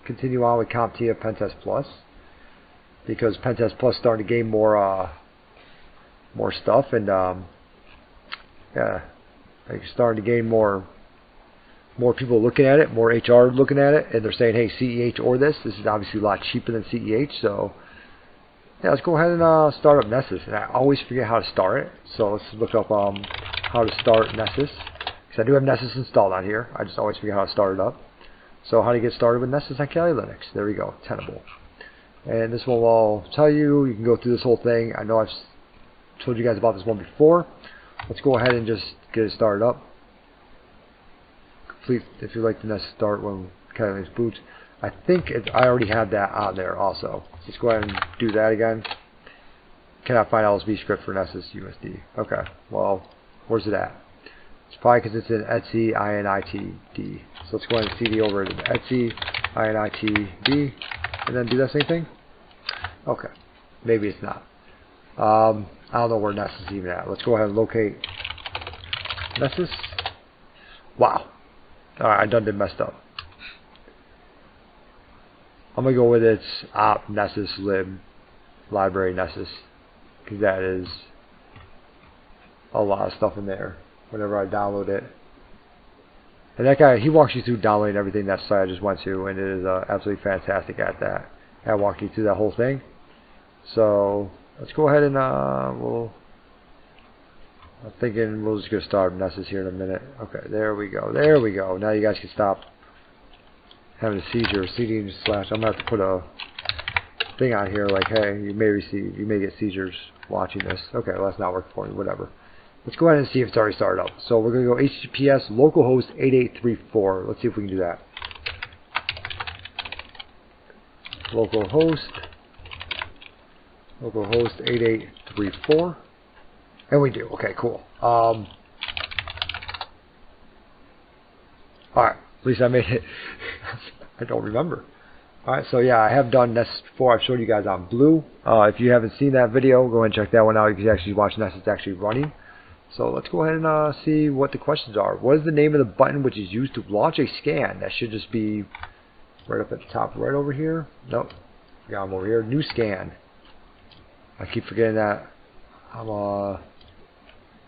continue on with CompTIA Pentest Plus, because Pentest Plus is starting to gain more stuff, and yeah, like starting to gain more people looking at it, more HR looking at it, and they're saying, hey, CEH or this. This is obviously a lot cheaper than CEH, so yeah, let's go ahead and start up Nessus. And I always forget how to start it, so let's look up how to start Nessus, because I do have Nessus installed on here. I just always forget how to start it up. So how to get started with Nessus on Kali Linux. There we go, Tenable. And this one will tell you, you can go through this whole thing. I know I've told you guys about this one before. Let's go ahead and just get it started up. Complete, if you like the Nessus start when Kali Linux boots. I think I already have that on there also. Let's go ahead and do that again. Cannot find LSB script for Nessus USD. Okay, well, where's it at? It's probably because it's in etc initd. So let's go ahead and cd over to etc initd, and then do that same thing. Okay, maybe it's not. I don't know where Nessus is even at. Let's go ahead and locate Nessus. Wow. Alright, I done did messed up. I'm gonna go with its op Nessus lib library Nessus, because that is a lot of stuff in there whenever I download it. And that guy, he walks you through downloading everything that site I just went to, and it is absolutely fantastic at that. I walked you through that whole thing. So let's go ahead and I'm thinking we'll just go start Nessus here in a minute. Okay, there we go. There we go. Now you guys can stop having a seizure. CD slash. I'm gonna have to put a thing on here like, hey, you may get seizures watching this. Okay, well, that's not working for me. Whatever. Let's go ahead and see if it's already started up. So we're gonna go HTTPS localhost 8834. Let's see if we can do that. Localhost 8834. And we do. Okay, cool. Alright, at least I made it. I don't remember. Alright, so yeah, I have done Nessus before. I've showed you guys on Blue. If you haven't seen that video, go ahead and check that one out. You can actually watch Nessus actually running. So let's go ahead and see what the questions are. What is the name of the button which is used to launch a scan? That should just be right up at the top right over here. Nope. Yeah, I'm over here. New scan. I keep forgetting that. I'm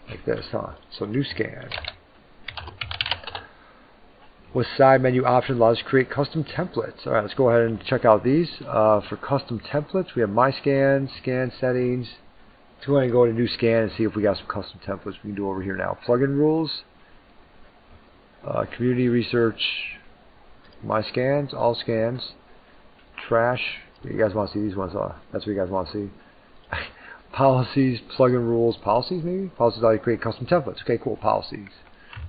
like this, huh? So new scan. With side menu option allows us to create custom templates. Alright, let's go ahead and check out these. For custom templates, we have my scan, scan settings. Let's go ahead and go to new scan and see if we got some custom templates we can do over here now. Plugin rules, community research, my scans, all scans, trash. You guys want to see these ones? That's what you guys want to see. Policies, plugin rules, policies maybe? Policies allow you to create custom templates. Okay, cool, policies.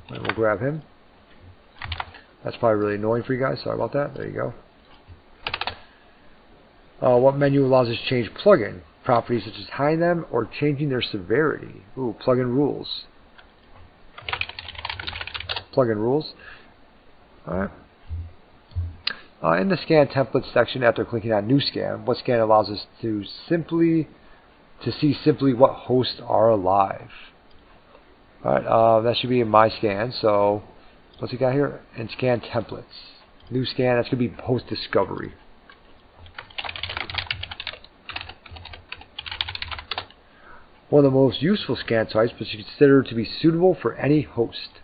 And we'll grab him. That's probably really annoying for you guys. Sorry about that. There you go. What menu allows us to change plugin properties such as hiding them or changing their severity? Ooh, plugin rules. Plugin rules. Alright. In the scan templates section, after clicking on new scan, what scan allows us to see simply what hosts are alive. Alright, that should be in my scan. So what's we got here? And scan templates. New scan, that's going to be host discovery. One of the most useful scan types, but you consider to be suitable for any host.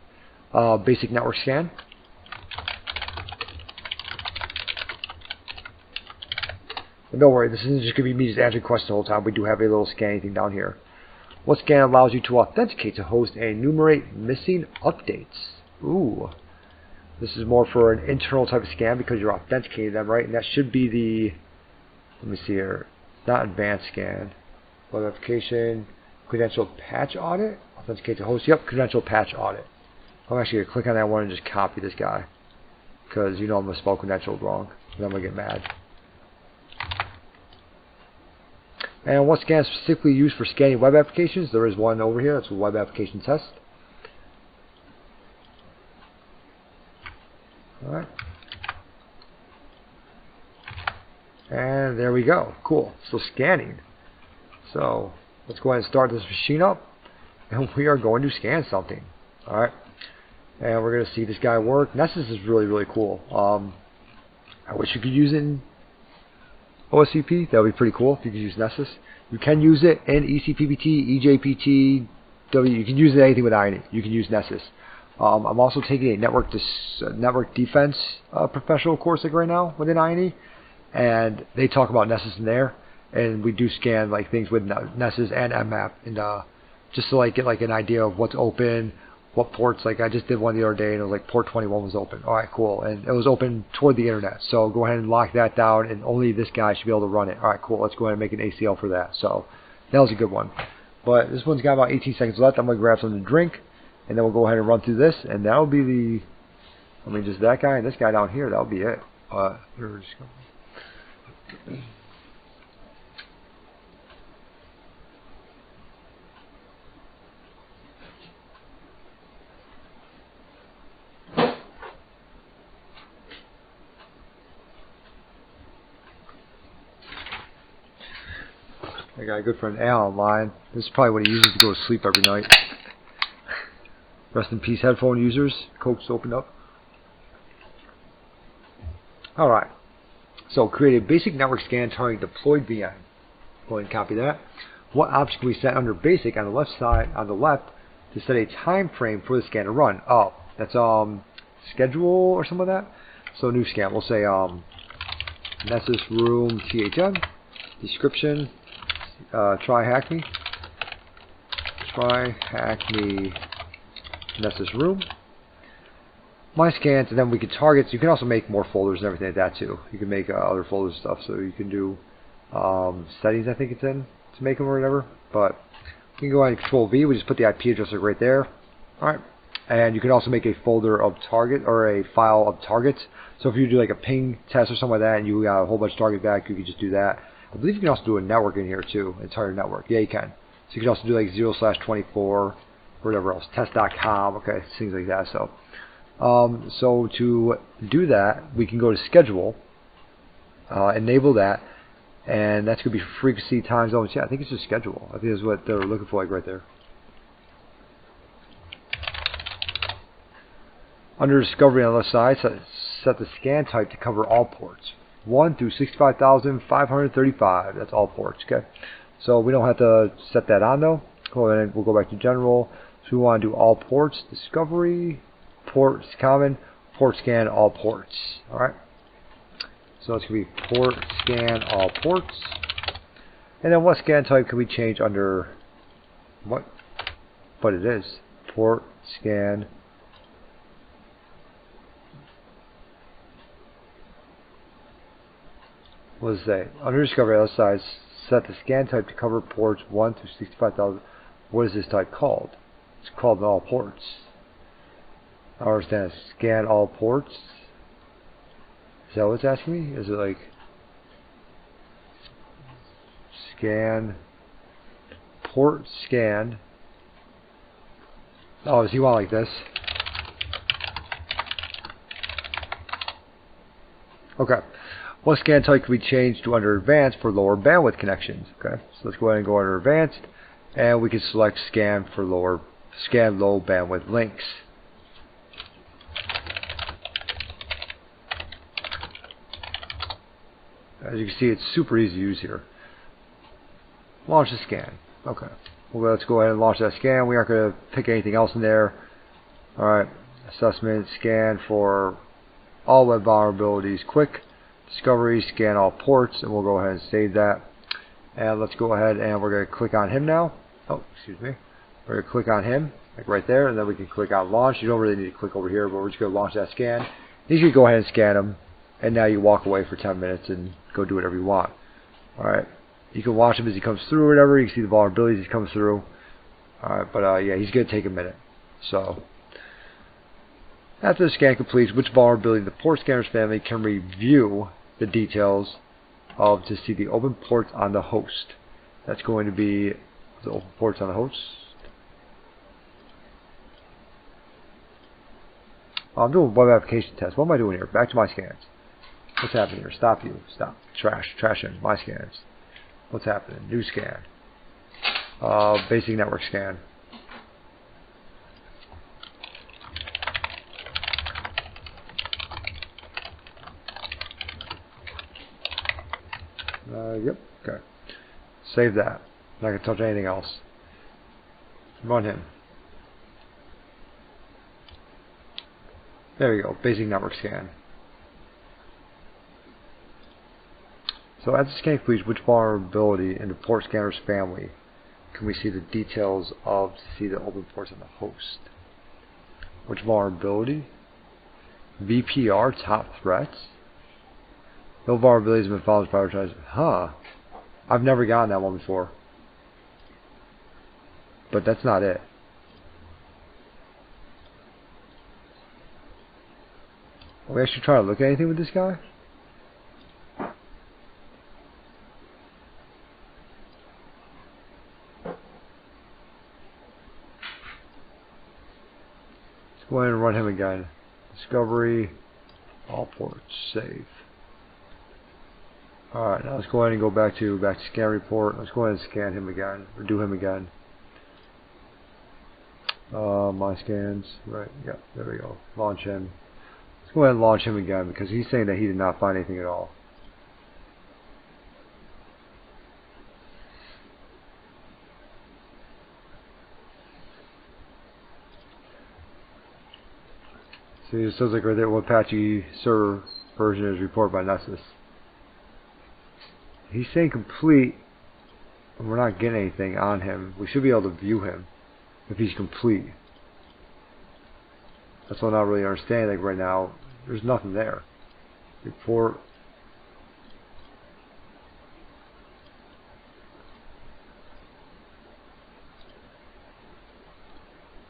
Basic network scan. But don't worry, this isn't just going to be me just answering questions the whole time. We do have a little scanning thing down here. What scan allows you to authenticate to host and enumerate missing updates? Ooh. This is more for an internal type of scan because you're authenticating them, right? And that should be the, let me see here, not advanced scan. Web application, credential patch audit, authenticate to host. Yep, credential patch audit. I'm actually going to click on that one and just copy this guy, because you know I'm going to spell credential wrong, and I'm going to get mad. And what scan is specifically used for scanning web applications? There is one over here. That's a web application test. Alright. And there we go. Cool. So scanning. So let's go ahead and start this machine up. And we are going to scan something. Alright. And we're going to see this guy work. Nessus is really, really cool. I wish you could use it in OSCP. That would be pretty cool if you could use Nessus. You can use it in ECPBT, EJPT, You can use it in anything with INE. You can use Nessus. I'm also taking a network defense professional course like right now within INE, and they talk about Nessus in there, and we do scan like things with Nessus and Mmap, and just to like get like an idea of what's open, what ports. Like I just did one the other day, and it was like port 21 was open. All right, cool, and it was open toward the internet. So go ahead and lock that down, and only this guy should be able to run it. All right, cool. Let's go ahead and make an ACL for that. So that was a good one. But this one's got about 18 seconds left. I'm going to grab something to drink, and then we'll go ahead and run through this, and that'll be the, I mean, just that guy and this guy down here. That'll be it. Here, just go. I got a good friend Al online. This is probably what he uses to go to sleep every night. Rest in peace, headphone users. Coke's opened up. Alright. So create a basic network scan targeting deployed VM. Go ahead and copy that. What option can we set under basic on the left side, on the left, to set a time frame for the scan to run? Oh, that's schedule or something like that. So new scan. We'll say Nessus room THM. Description. Try hack me Nessus room. My scans, and then we can target. You can also make more folders and everything like that too. You can make other folders and stuff, so you can do settings. I think it's in to make them or whatever. But you can go ahead and Control V. We just put the IP address right there. All right, and you can also make a folder of target or a file of targets. So if you do like a ping test or something like that, and you got a whole bunch of targets back, you can just do that. I believe you can also do a network in here too, entire network. Yeah, you can. So you can also do like 0/24 or whatever else, test.com, okay, things like that. So, so to do that, we can go to schedule, enable that, and that's going to be frequency, time zones. Yeah, I think it's just schedule. I think that's what they're looking for, like right there. Under discovery on the left side, set the scan type to cover all ports. 1 through 65,535. That's all ports. Okay, so we don't have to set that on though. Go ahead and we'll go back to general. So we want to do all ports. Discovery, ports common, port scan all ports. All right. So it's gonna be port scan all ports. And then what scan type can we change under what? But it is port scan. What does it say? Under discovery other side, set the scan type to cover ports 1 through 65,000. What is this type called? It's called all ports. I don't understand. Scan all ports? Is that what it's asking me? Is it like scan port scan? Oh, does he want like this? Okay. What scan type can we change to under advanced for lower bandwidth connections? Okay, so let's go ahead and go under advanced, and we can select scan for low bandwidth links. As you can see, it's super easy to use here. Launch the scan. Okay, well, let's go ahead and launch that scan. We aren't going to pick anything else in there. All right, assessment scan for all web vulnerabilities. Quick. Discovery, scan all ports, and we'll go ahead and save that. And let's go ahead and we're going to click on him now. Oh, excuse me. We're going to click on him, like right there, and then we can click on launch. You don't really need to click over here, but we're just going to launch that scan. You can go ahead and scan him, and now you walk away for 10 minutes and go do whatever you want. Alright. You can watch him as he comes through or whatever. You can see the vulnerabilities as he comes through. Alright, but yeah, he's going to take a minute. So, after the scan completes, which vulnerability the port scanners family can review the details of to see the open ports on the host. That's going to be the open ports on the host. I'm doing web application test. What am I doing here? Back to my scans. What's happening here? Stop you. Stop. Trash in. My scans. What's happening? New scan. Basic network scan. Yep. Okay. Save that. Not gonna touch anything else. Run him. There we go. Basic network scan. So at the scan completion, which vulnerability in the port scanner's family can we see the details of to see the open ports on the host? Which vulnerability? VPR top threats? No vulnerabilities have been found as prioritized. Huh. I've never gotten that one before. But that's not it. Are we actually trying to look at anything with this guy? Let's go ahead and run him again. Discovery, all ports, save. Alright, now let's go ahead and go back to scan report. Let's go ahead and scan him again, or do him again. My scans, right, yeah, there we go. Launch him. Let's go ahead and launch him again because he's saying that he did not find anything at all. See, it says like right there, what Apache server version is reported by Nessus. He's saying complete, and we're not getting anything on him. We should be able to view him if he's complete. That's what I'm not really understanding. Like right now, there's nothing there. Report.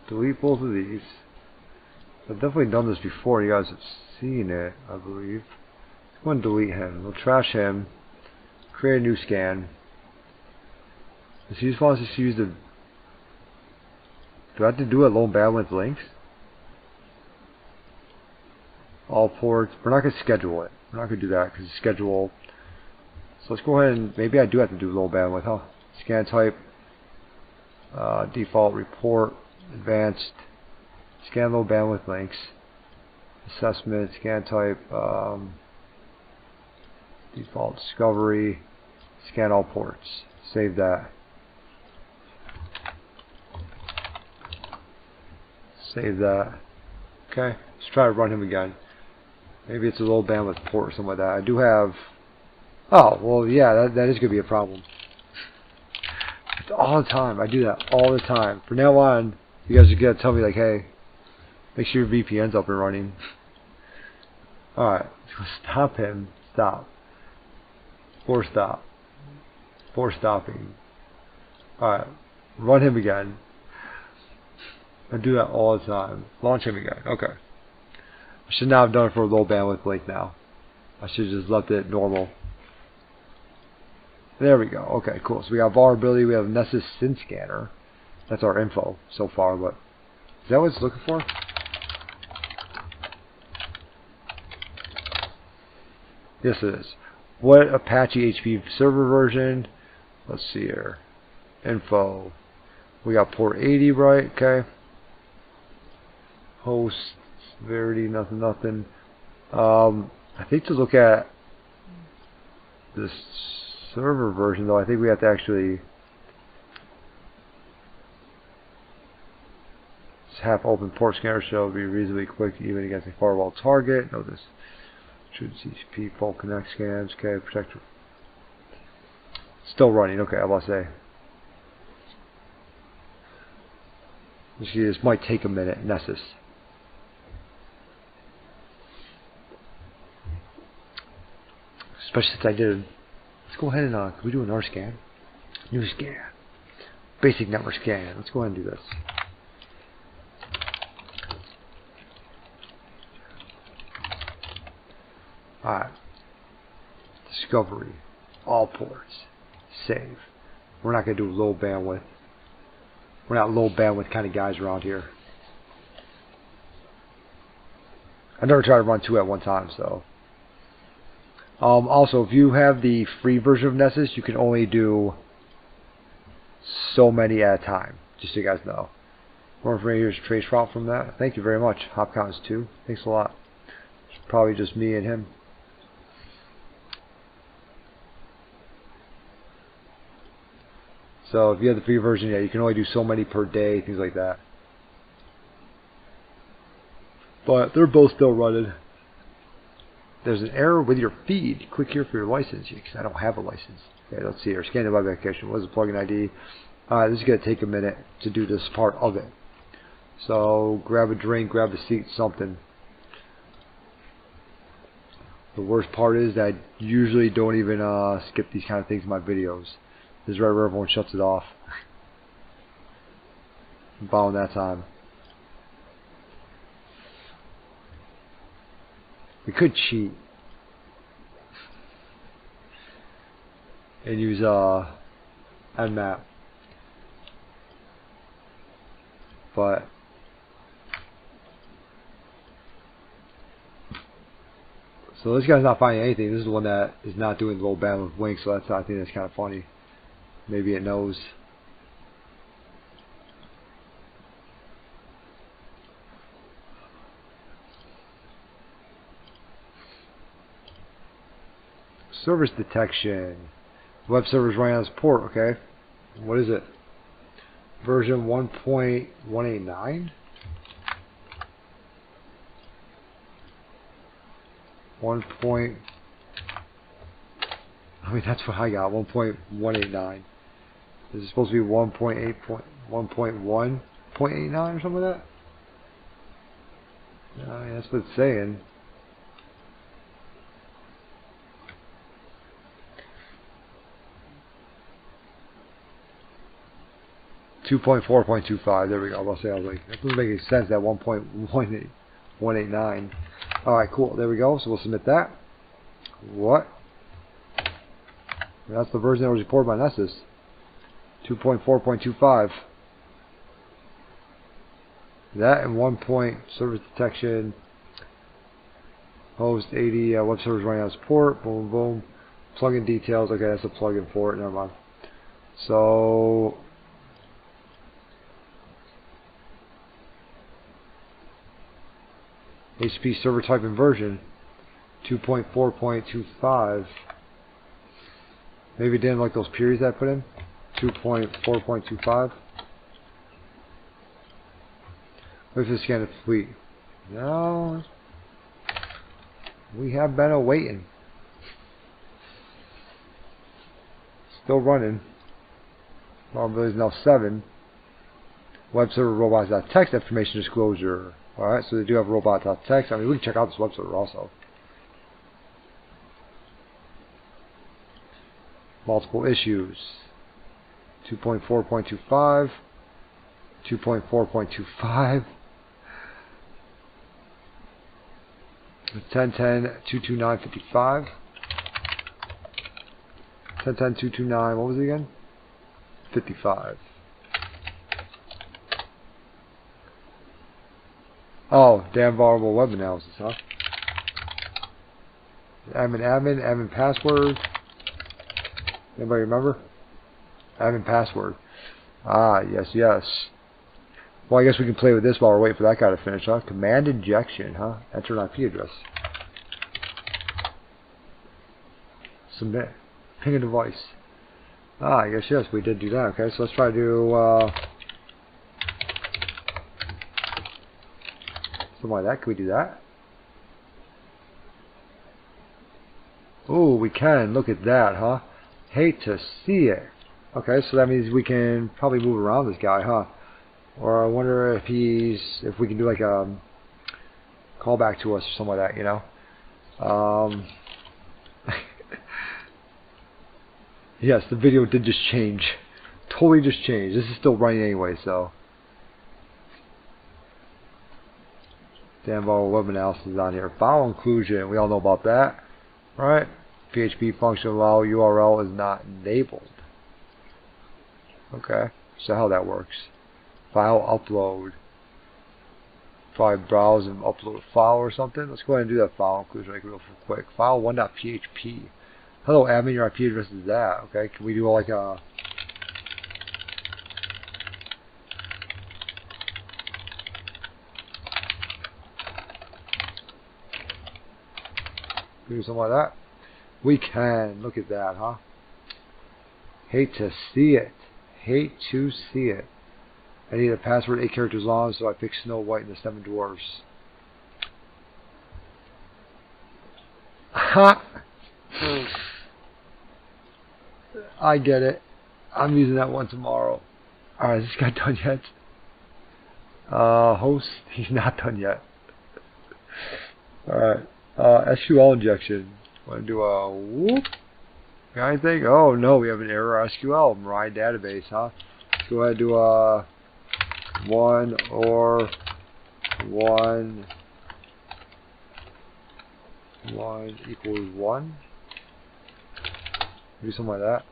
Delete both of these. I've definitely done this before. You guys have seen it, I believe. Let's go and delete him. We'll trash him. Create a new scan. Does he just want us to use the... Do I have to do it low bandwidth links? All ports. We're not going to schedule it. We're not going to do that because schedule. So let's go ahead and maybe I do have to do low bandwidth, huh? Scan type. Default report. Advanced. Scan low bandwidth links. Assessment. Scan type. Default discovery. Scan all ports. Save that. Save that. Okay. Let's try to run him again. Maybe it's a low bandwidth port or something like that. I do have... Oh, well, yeah, that is going to be a problem. It's all the time. I do that all the time. From now on, you guys are going to tell me, like, hey, make sure your VPN's up and running. Alright. Stop him. Stop. Force stop. Force stopping. Alright. Run him again. I do that all the time. Launch him again. Okay. I should not have done it for a low bandwidth link now. I should have just left it normal. There we go. Okay, cool. So we got vulnerability. We have Nessus SYN scanner. That's our info so far, but is that what it's looking for? Yes, it is. What Apache HP server version? Let's see here. Info. We got port 80, right? Okay. Host. Severity, nothing. I think to look at this server version, though, I think we have to actually have open port scanner shall be reasonably quick even against a firewall target. Notice should CCP full connect scans. Okay, protector. Still running. Okay, I was about to say. You see, this might take a minute. Nessus. Especially since I did. Let's go ahead and can we do an R scan? New scan. Basic network scan. Let's go ahead and do this. Alright. Discovery. All ports. Save. We're not going to do low bandwidth. We're not low bandwidth kind of guys around here. I never tried to run two at one time, so. Also, if you have the free version of Nessus, you can only do so many at a time, just so you guys know. More information, here's a trace route from that. Thank you very much, Hopcons2. Thanks a lot. It's probably just me and him. So if you have the free version, yeah, you can only do so many per day, things like that. But they're both still running. There's an error with your feed. Click here for your license. Because I don't have a license. Okay, let's see here. Scan the web application. What is the plugin ID? Alright, this is going to take a minute to do this part of it. So grab a drink, grab a seat, something. The worst part is that I usually don't even skip these kind of things in my videos. This is right where everyone shuts it off. I'm following that time. We could cheat and use Nmap, but so this guy's not finding anything. This is the one that is not doing low bandwidth links, so I think that's kind of funny. Maybe it knows. Service detection. Web server's running on this port, okay. What is it? Version 1.189? that's what I got, 1.189. Is it supposed to be 1.1.89 or something like that? That's what it's saying. 2.4.25. There we go. I was like, that doesn't make any sense. That 1.189. All right, cool. There we go. So we'll submit that. What? That's the version that was reported by Nessus. 2.4.25. That and 1 point service detection. Host 80 web servers running on support. Boom, boom. Plugin details. Okay, that's a plugin for it. Never mind. So HTTP server type and version 2.4.25. Maybe it didn't like those periods I put in. 2.4.25. Let's just scan the fleet. No, we have been awaiting. Still running. Probability is now 7. Web server robots.txt information disclosure. Alright, so they do have robot.txt. I mean, we can check out this web server also. Multiple issues. 2.4.25. 2.4.25. 10.10.229.55. 10.10.229. What was it again? 55. Oh, damn vulnerable web analysis, huh? Admin password. Anybody remember? Admin password. Ah, yes, yes. Well, I guess we can play with this while we're waiting for that guy to finish, huh? Command injection, huh? Enter an IP address. Submit. Ping a device. Ah, I guess yes, we did do that. Okay, so let's try to do something like that. Can we do that? Oh, we can. Look at that, huh? Hate to see it. Okay, so that means we can probably move around this guy, huh? Or I wonder if if we can do like a callback to us or something like that, you know? Yes, the video did just change. Totally just changed. This is still running anyway, so. Damn, all web analysis is on here. File inclusion, we all know about that, right? PHP function allow URL is not enabled. Okay, so how that works. File upload. Probably browse and upload a file or something. Let's go ahead and do that file inclusion like real quick. File 1.php. Hello admin, your IP address is that. Okay, can we do like a do something like that? We can. Look at that, huh? Hate to see it. hate to see it. I need a password 8 characters long, so I picked Snow White and the 7 Dwarfs. Ha! I get it. I'm using that one tomorrow. Alright, is this guy done yet? Host, he's not done yet. Alright, SQL injection. Want to do a whoop? Got anything? Oh no, we have an error SQL, Mirai database, huh? Let's go ahead and do a 1 or 1 equals 1. Do something like that.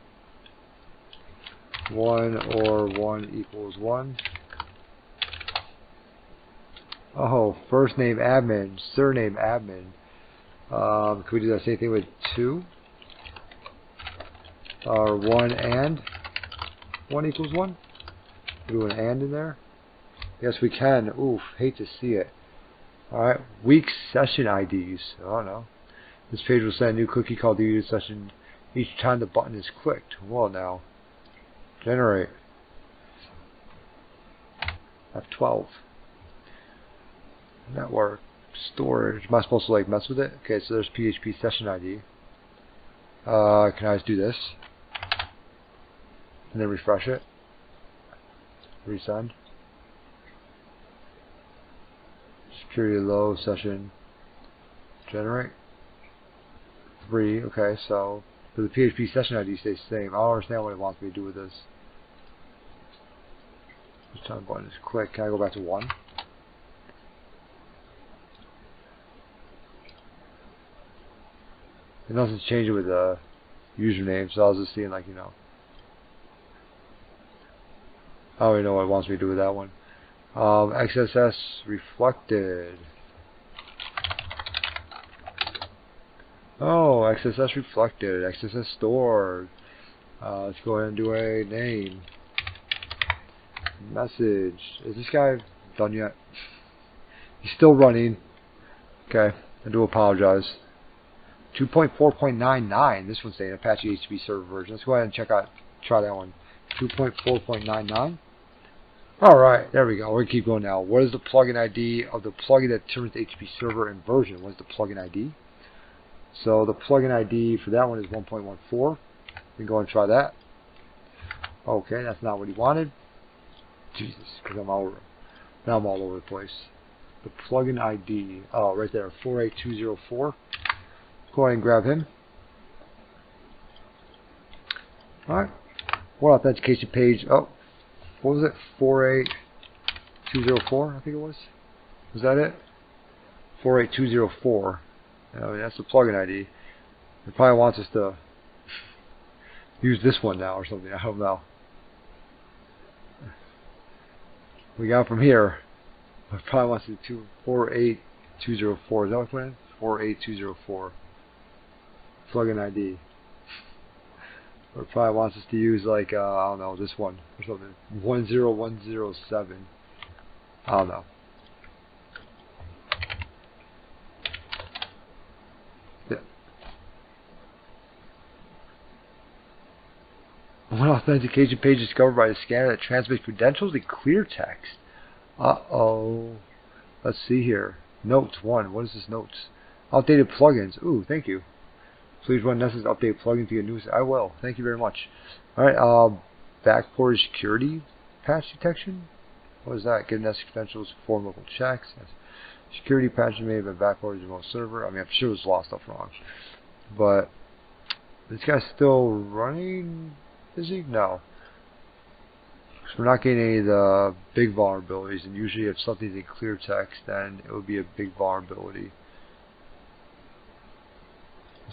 1 or 1 equals 1. Oh, first name admin, surname admin. Can we do that same thing with 2? Or 1 and 1 equals 1? Do an and in there? Yes, we can. Oof, hate to see it. Alright, weak session IDs. I don't know. This page will send a new cookie called the session each time the button is clicked. Well, now, generate. F12. Network. Storage. Am I supposed to like mess with it? Okay, so there's PHP session ID. Can I just do this? And then refresh it. Resend. Security low session. Generate. 3. Okay, so the PHP session ID stays the same. I don't understand what it wants me to do with this. Each time the button is click. Can I go back to 1? It doesn't change it with the username, so I was just seeing, like, you know. I don't even know what it wants me to do with that one. XSS reflected. Oh, XSS reflected. XSS stored. Let's go ahead and do a name. Message. Is this guy done yet? He's still running. Okay, I do apologize. 2.4.99. This one's saying Apache HTTP server version. Let's go ahead and try that one. 2.4.99. Alright, there we go. We're going to keep going now. What is the plugin ID of the plugin that determines the HTTP server and version? What is the plugin ID? So the plugin ID for that one is 1.14. We can go and try that. Okay, that's not what he wanted. Jesus, because now I'm all over the place. The plugin ID, oh, right there, 48204. Go ahead and grab him. Alright. What authentication page? Oh, what was it? 48204, I think it was. Was that it? 48204. That's the plugin ID. It probably wants us to use this one now or something. I don't know. We got from here. It probably wants to do 48204. Is that what we're in? 48204. Plugin ID. Or it probably wants us to use, like, I don't know, this one or something. 10107. I don't know. Yeah. One authentication page discovered by a scanner that transmits credentials in clear text. Uh-oh. Let's see here. Notes 1. What is this notes? Outdated plugins. Ooh, thank you. Please run Nessus update plugin to get news. I will. Thank you very much. Alright, backported security patch detection. What is that? Get Nessus credentials, perform local checks. Yes. Security patches may have been backported to remote server. I mean, I'm sure it was a lot of stuff wrong. But this guy's still running? Is he? No. So we're not getting any of the big vulnerabilities, and usually if something's in clear text, then it would be a big vulnerability.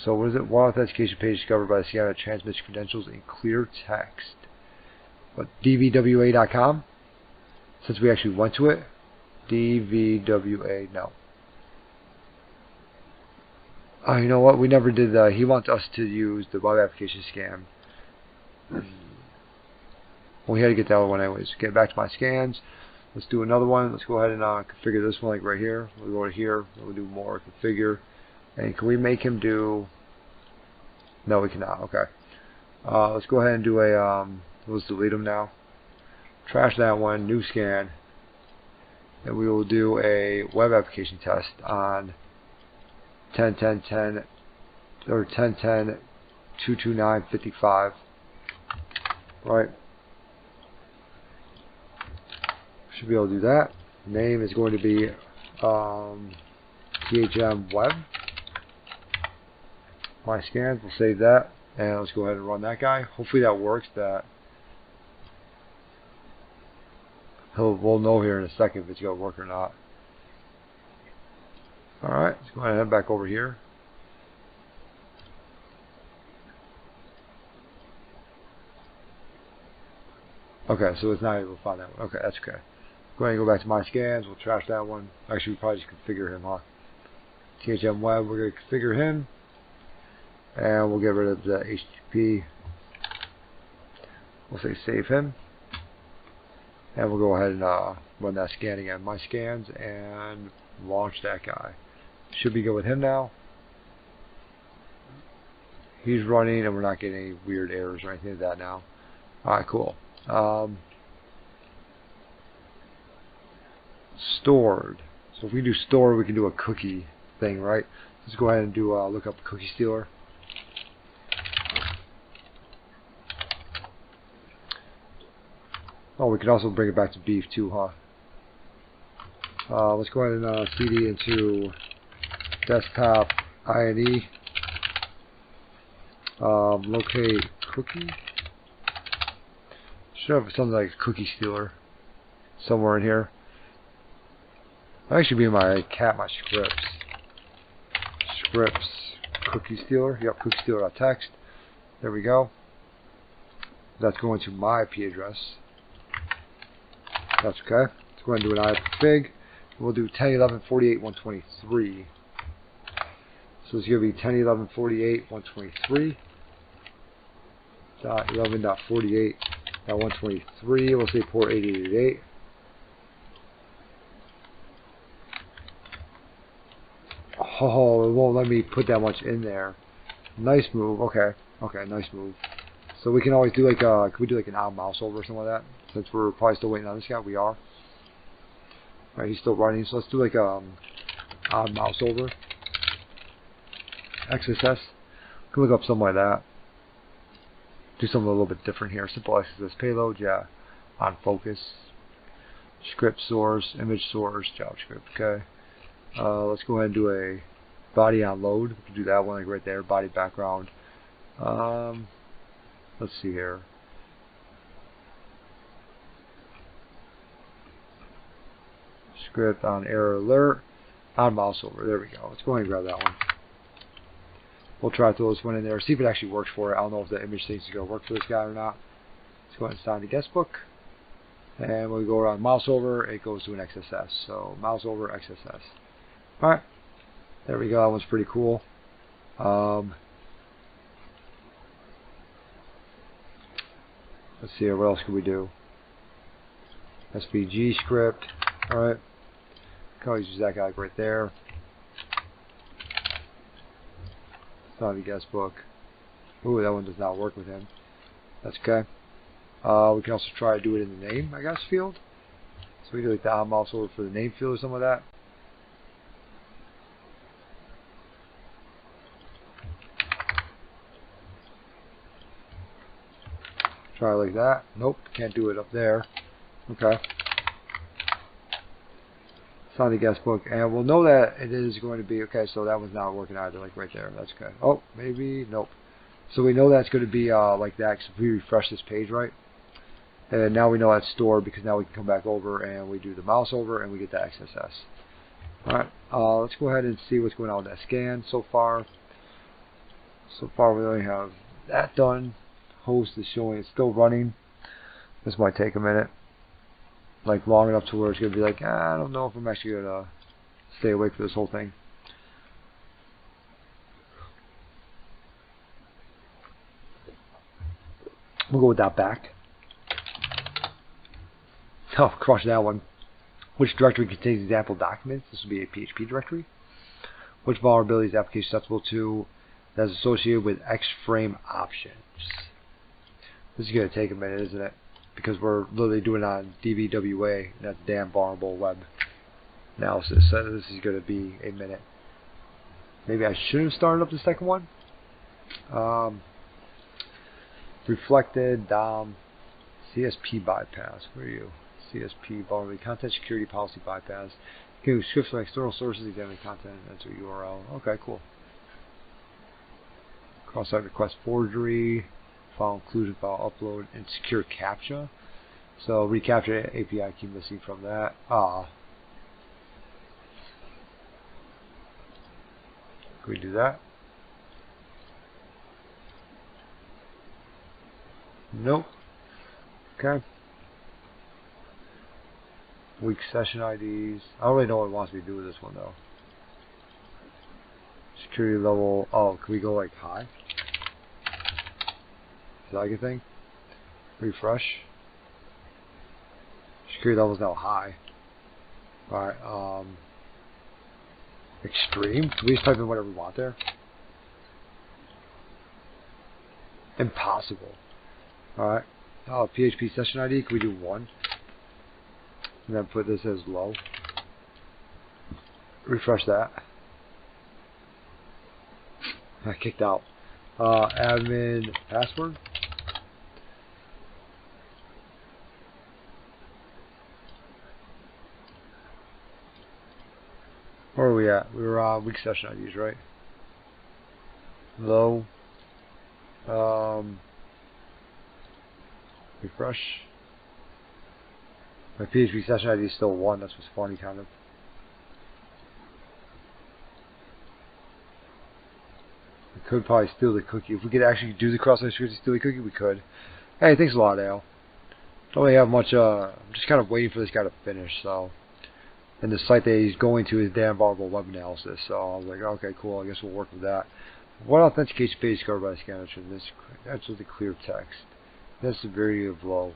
So what is it? One authentication page discovered by the scanner that transmits credentials in clear text. What, dvwa.com? Since we actually went to it. dvwa, no. Oh, you know what? We never did that. He wants us to use the web application scan. Well, we had to get that other one anyways. Get back to my scans. Let's do another one. Let's go ahead and configure this one, like right here. We'll go to here. We'll do more configure. And can we make him do... No, we cannot. Okay. Let's go ahead and do a Let's delete them now. Trash that one, new scan. And we will do a web application test on 10.10.10 or 10.10.229.55. Right. Should be able to do that. Name is going to be THM web. My scans, we'll save that. And let's go ahead and run that guy. Hopefully that works. We'll know here in a second if it's going to work or not. Alright, let's go ahead and head back over here. Okay, so it's not able to find that one. Okay, that's okay. Go ahead and go back to my scans. We'll trash that one. Actually, we probably just configure him, huh? THM web, we're going to configure him. And we'll get rid of the HTTP. We'll say save him. And we'll go ahead and run that scan again. My scans and launch that guy. Should be good with him now. He's running and we're not getting any weird errors or anything like that now. Alright, cool. Stored. So if we do store, we can do a cookie thing, right? Let's go ahead and do look up cookie stealer. Oh, we can also bring it back to beef too, huh? Let's go ahead and CD into desktop INE. Locate cookie. Should have something like cookie stealer somewhere in here. That actually be in my scripts. Scripts cookie stealer. Yep, cookie stealer.txt. There we go. That's going to my IP address. That's okay. Let's go ahead and do an ifig. We'll do 10.11.48.123. So it's going to be 10.11.48.123. .11.48.123. We'll say port 8888. Oh, it won't let me put that much in there. Nice move. Okay. Okay, nice move. So we can always do like can we do like an odd mouse over or something like that? Since we're probably still waiting on this guy, we are. Alright, he's still running, so let's do like odd mouse over. XSS. We can look up something like that. Do something a little bit different here. Simple XSS payload, yeah. On focus. Script source, image source, JavaScript, okay. Let's go ahead and do a body on load. We can do that one like right there, body background. Let's see here. Script on error alert. On mouse over. There we go. Let's go ahead and grab that one. We'll try to throw this one in there. See if it actually works for it. I don't know if the image thing is going to work for this guy or not. Let's go ahead and sign the guest book. And when we go around mouse over, it goes to an XSS. So mouse over XSS. Alright. There we go. That one's pretty cool. Let's see here. What else can we do? SVG script. Alright. Can always use that guy right there. Sign the guest book. Ooh, that one does not work with him. That's okay. We can also try to do it in the name, I guess, field. So we do like the odd mouse over for the name field or something like that. Try like that. Nope, can't do it up there. Okay. Sign the guest book, and we'll know that it is going to be okay. So that one's not working either, like right there. That's okay. Oh, maybe nope. So we know that's going to be like that. Because if we refresh this page, right? And now we know that's stored because now we can come back over and we do the mouse over and we get the XSS. Alright, let's go ahead and see what's going on with that scan so far. So far we only have that done. Host is showing it's still running. This might take a minute. Like long enough to where it's going to be like, I don't know if I'm actually going to stay awake for this whole thing. We'll go with that back. Oh, crush that one. Which directory contains example documents? This will be a PHP directory. Which vulnerability is application susceptible to that is associated with X-frame options? This is going to take a minute, isn't it? Because we're literally doing it on DVWA, and that's damn vulnerable web analysis. So this is going to be a minute. Maybe I should have started up the second one. Reflected DOM CSP bypass. Where are you? CSP vulnerability content security policy bypass. Can you scripts from external sources examine content? That's your URL. Okay, cool. Cross-site request forgery, file inclusion, file upload, and secure CAPTCHA. So reCAPTCHA API key missing from that. Can we do that? Nope. Okay. Weak session IDs. I don't really know what it wants me to do with this one though. Security level. Oh, can we go like high? Is that like a thing? Refresh. Security level is now high. Alright, extreme. Can we just type in whatever we want there? Impossible. Alright. Oh, PHP session ID. Can we do 1? And then put this as low. Refresh that. I kicked out. Admin password. Where are we at? We were on weak session IDs, right? Low. Refresh. My PHP session ID is still 1. That's what's funny, kind of. We could probably steal the cookie. If we could actually do the cross-site security steal the cookie, we could. Hey, thanks a lot, Al. Don't really have much. I'm just kind of waiting for this guy to finish. So, and the site that he's going to is damn vulnerable web analysis. So I was like, okay, cool. I guess we'll work with that. What authentication page is covered by the scanner? That's with the clear text. That's severity of low.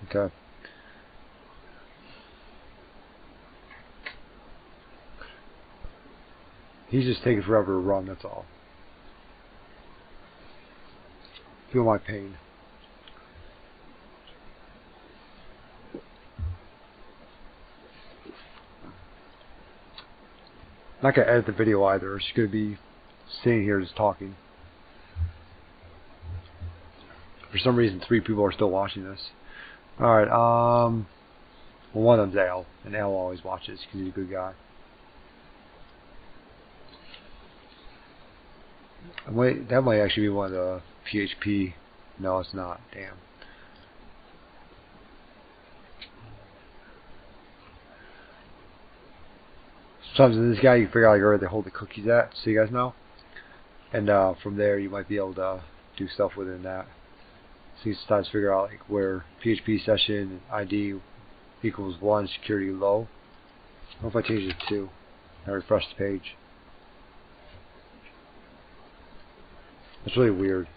Okay. He's just taking forever to run, that's all. Feel my pain. Not going to edit the video either. It's just going to be sitting here just talking. For some reason, 3 people are still watching this. Alright, well, one of them's Al, and Al always watches because he's a good guy. Wait, that might actually be one of the PHP. No, it's not. Damn. Sometimes in this guy, you can figure out like where they hold the cookies at, so you guys know. And from there, you might be able to do stuff within that. So you sometimes figure out like where PHP session ID equals 1, security low. What if I change it to 2? And refresh the page. That's really weird.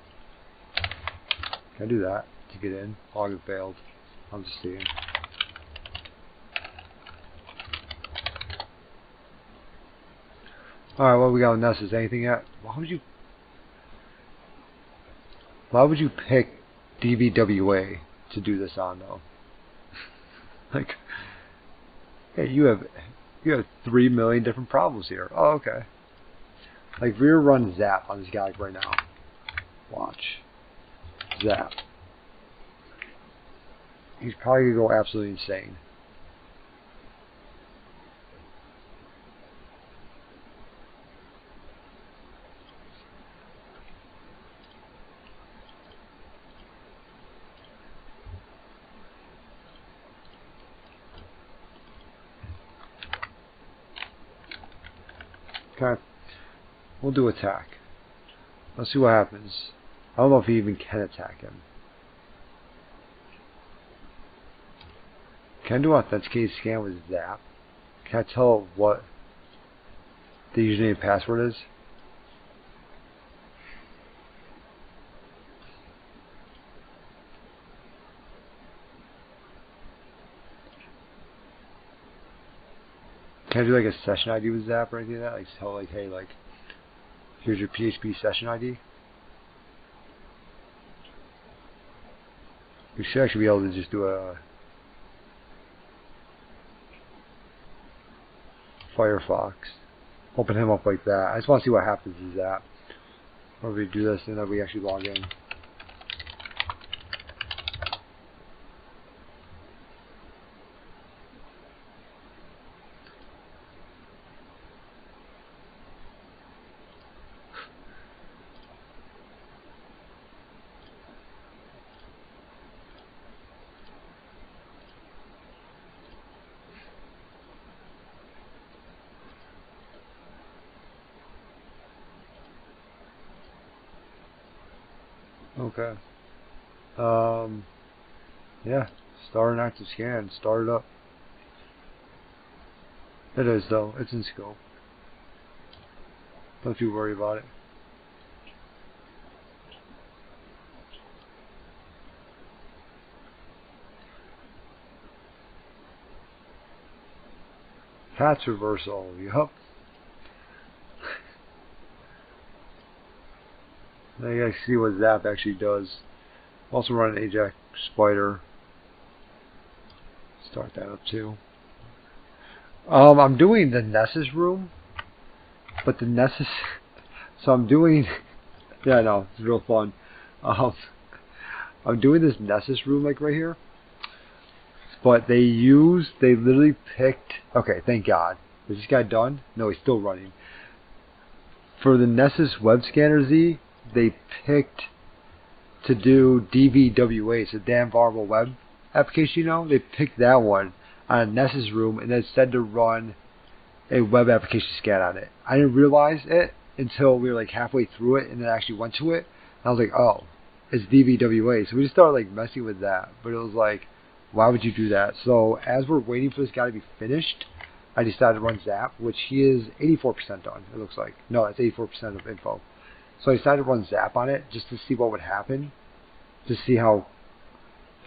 Can I do that to get in? Login failed. I'm just seeing. Alright, what we got with Nessus? Anything yet? Why would you pick DVWA to do this on though? Like, hey, you have 3 million different problems here. Oh, okay. Like rear run zap on this guy like right now. Watch. Zap. He's probably gonna go absolutely insane. Okay. We'll do attack. Let's see what happens. I don't know if he even can attack him. Can I do authenticated scan with Zap? Can I tell what the username and password is? Can I do like a session ID with Zap or anything like that? Like tell like, hey, like, here's your PHP session ID. We should actually be able to just do a Firefox. Open him up like that. I just want to see what happens to Zap. Or we do this and then we actually log in. Okay. Yeah. Start an active scan. Start it up. It is though. It's in scope. Don't you worry about it. Patch reversal. Yup. Now you guys see what Zap actually does. Also run an Ajax spider. Start that up too. I'm doing the Nessus room, but the Nessus. So I'm doing. Yeah, I know, it's real fun. I'm doing this Nessus room like right here, but they literally picked. Okay, thank God. Is this guy done? No, he's still running. For the Nessus web scanner Z, they picked to do DVWA, it's a damn variable web application, you know. They picked that one on a Nessus room and then said to run a web application scan on it. I didn't realize it until we were like halfway through it and then I actually went to it. And I was like, oh, it's DVWA. So we just started like messing with that. But it was like, why would you do that? So as we're waiting for this guy to be finished, I decided to run Zap, which he is 84% done, it looks like. No, that's 84% of info. So I decided to run Zap on it just to see what would happen, to see how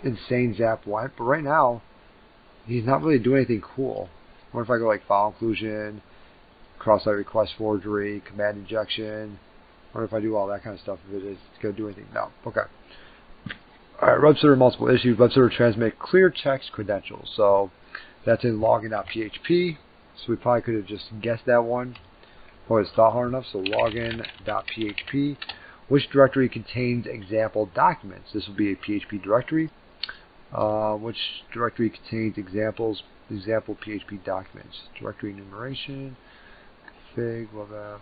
insane Zap went. But right now, he's not really doing anything cool. What if I go like file inclusion, cross-site request forgery, command injection? What if I do all that kind of stuff? If it is, it's going to do anything? No. Okay. All right. Web server multiple issues. Web server transmit clear text credentials. So that's in login.php. So we probably could have just guessed that one. But it's not hard enough. So login.php. Which directory contains example documents? This will be a PHP directory. Which directory contains example PHP documents? Directory enumeration, config, web apps.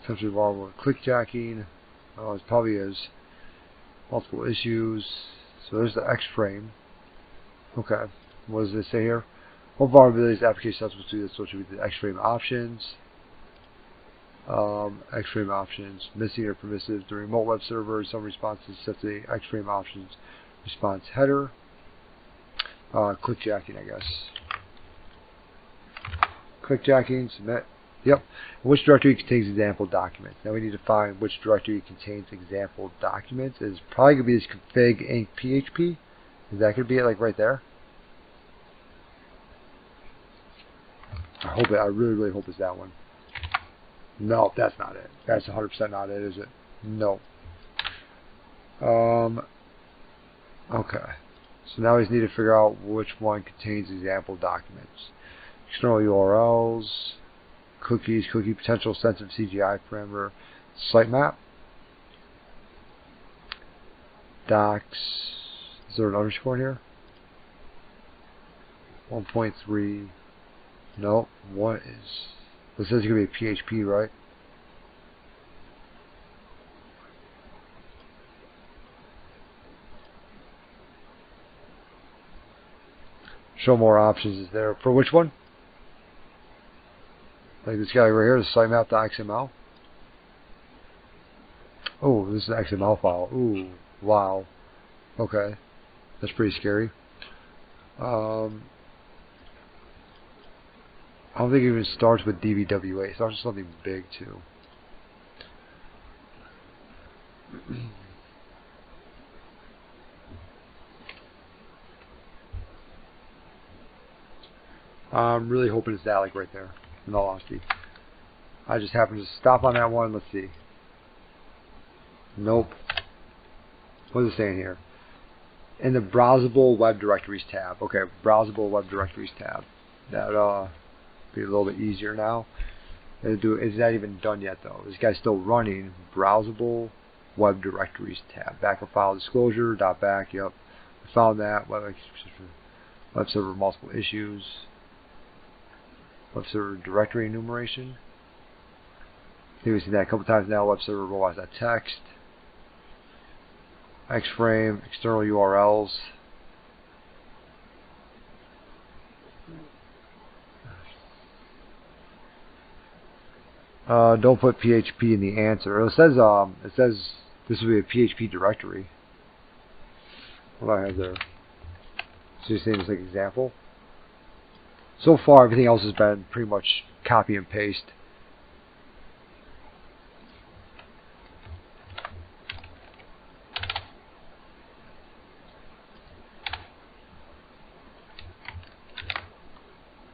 Essentially involved with clickjacking. It probably is. Multiple issues. So there's the X-frame. Okay. What does it say here? What vulnerabilities application substitutes do this? So it should be the X-frame options. X-frame options, missing or permissive. The remote web server, some responses set the X-frame options response header. Clickjacking, I guess. Clickjacking, submit. Yep. Which directory contains example documents? Now we need to find which directory contains example documents. It's probably going to be this config-ng PHP. Is that going to be it, like right there? I really, really hope it's that one. No, that's not it. That's 100% not it, is it? No. Okay. So now we just need to figure out which one contains example documents. External URLs, cookies, cookie potential sensitive CGI parameter, sitemap, docs. Is there an underscore here? 1.3. No. What is? This is going to be a PHP, right? Show more options is there. For which one? Like this guy right here, the sitemap.xml. Oh, this is an XML file. Ooh, wow. Okay. That's pretty scary. I don't think it even starts with DVWA. It starts with something big too. I'm really hoping it's that, like right there, in all honesty. I just happened to stop on that one. Let's see. Nope. What is it saying here? In the browsable web directories tab. Okay, browsable web directories tab. That'll be a little bit easier now. It's not even done yet though. This guy's still running. Browsable web directories tab. Backup file disclosure. .back. Yep. We found that. Web server multiple issues. Web server directory enumeration. I think we've seen that a couple times now. Web server robots.txt. X-frame, external URLs. Don't put PHP in the answer. It says this would be a PHP directory. What do I have there? So you're saying it's like example. So far, everything else has been pretty much copy and paste.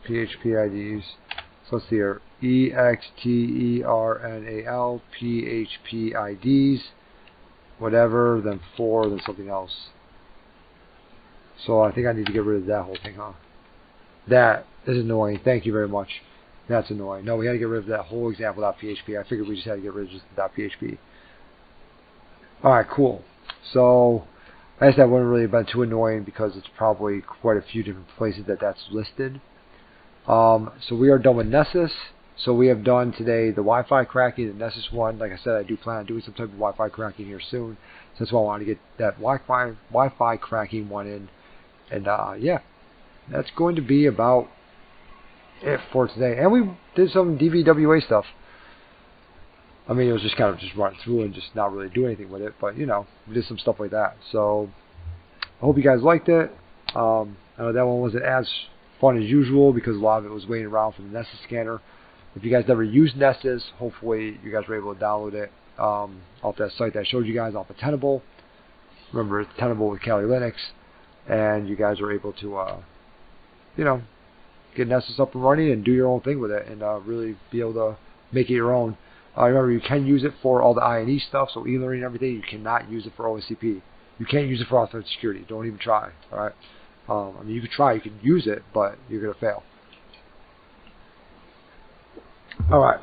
PHP IDs. So let's see here. EXTERNAL PHP IDs. Whatever, then 4, then something else. So I think I need to get rid of that whole thing, huh? That is annoying. Thank you very much. That's annoying. No, we had to get rid of that whole example.php. I figured we just had to get rid of just the .php. Alright, cool. So I guess that wouldn't really have been too annoying because it's probably quite a few different places that's listed. So we are done with Nessus. So we have done today the Wi-Fi cracking, the Nessus one. Like I said, I do plan on doing some type of Wi-Fi cracking here soon. So that's why I wanted to get that Wi-Fi cracking one in. And yeah, that's going to be about it for today. And we did some DVWA stuff. I mean, it was just kind of just run through and just not really do anything with it. But, you know, we did some stuff like that. So I hope you guys liked it. I know that one wasn't as fun as usual because a lot of it was waiting around for the Nessus scanner. If you guys never used Nessus, hopefully you guys were able to download it off that site that I showed you guys off of Tenable. Remember, it's Tenable with Kali Linux. And you guys are able to, you know, get Nessus up and running and do your own thing with it and really be able to make it your own. Remember, you can use it for all the I&E stuff, so e-learning and everything. You cannot use it for OSCP. You can't use it for authorized security. Don't even try. All right. I mean, you can try. You can use it, but you're gonna fail. All right.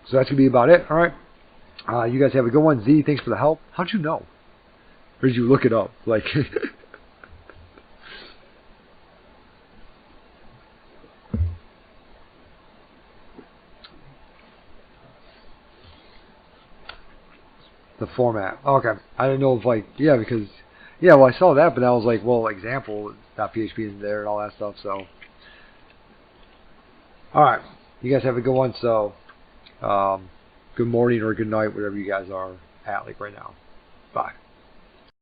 So that's gonna be about it. All right. You guys have a good one. Z, thanks for the help. How'd you know? Or did you look it up? Like. The format. Okay. I didn't know if like because well I saw that, but I was like, well, example.php is there and all that stuff. So all right, you guys have a good one. So good morning or good night, whatever you guys are at like right now. Bye.